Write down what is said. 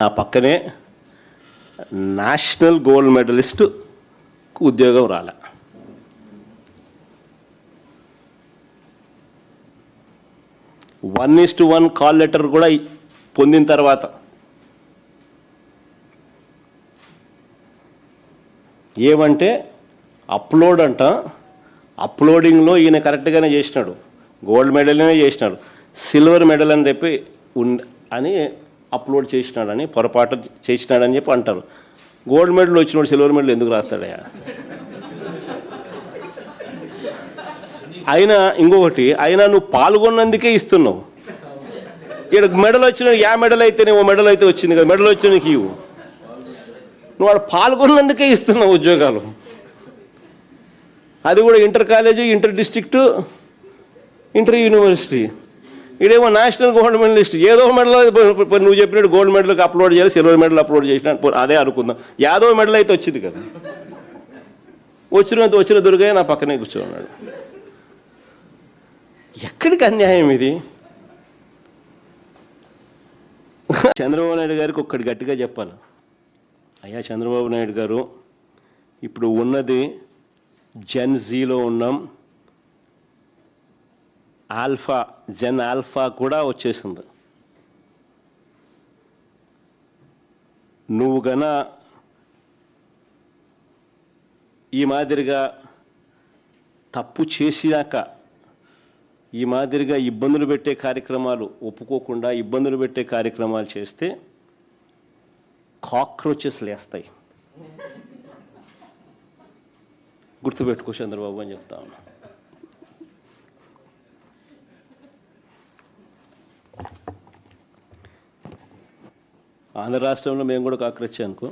ఆ పక్కనే national gold medallist ఉద్యోగం రాలే. One is to one call letter కూడా పొందిన తర్వాత ఏమంటే అప్లోడ్ అంట, అప్లోడింగ్లో ఈయన కరెక్ట్గానే చేసినాడు, గోల్డ్ మెడల్నే చేసినాడు, సిల్వర్ మెడల్ అని చెప్పి అని అప్లోడ్ చేసినాడని పొరపాటు చేసినాడని చెప్పి అంటారు. గోల్డ్ మెడల్ వచ్చినప్పుడు సిల్వర్ మెడల్ ఎందుకు రాస్తాడయా? అయినా ఇంకొకటి, అయినా నువ్వు పాల్గొన్నందుకే ఇస్తున్నావు. ఇక్కడ మెడల్ వచ్చిన మెడల్ అయితేనే ఓ మెడల్ అయితే వచ్చింది కదా, మెడల్ వచ్చిన నీకు ఇవ్వు. నువ్వు వాడు పాల్గొన్నందుకే ఇస్తున్నావు ఉద్యోగాలు. అది కూడా inter college, inter district, inter university. ఇదేమో నేషనల్ గోల్డ్ మెడలిస్ట్. ఏదో మెడల్ నువ్వు చెప్పినట్టు గోల్డ్ మెడల్కి అప్లోడ్ చేయాలి, సిల్వర్ మెడల్ అప్లోడ్ చేసిన అదే అనుకుందాం. యాదో మెడల్ అయితే వచ్చింది కదా, వచ్చిన దొరికాయ నా పక్కనే కూర్చోన్నాడు. ఎక్కడికి అన్యాయం ఇది? చంద్రబాబు నాయుడు గారికి ఒక్కటి గట్టిగా చెప్పాలి. అయ్యా చంద్రబాబు నాయుడు గారు, ఇప్పుడు ఉన్నది జెన్ జీలో ఉన్నాం, ఆల్ఫా, జెన్ ఆల్ఫా కూడా వచ్చేసింది. నువ్వు గన ఈ మాదిరిగా తప్పు చేసినాక ఈ మాదిరిగా ఇబ్బందులు పెట్టే కార్యక్రమాలు ఒప్పుకోకుండా ఇబ్బందులు పెట్టే కార్యక్రమాలు చేస్తే కాక్రోచెస్ లేస్తాయి. గుర్తుపెట్టుకో చంద్రబాబు అని చెప్తా ఉన్నా. ఆంధ్ర రాష్ట్రంలో మేము కూడా కాక్రోచ్ అనుకో.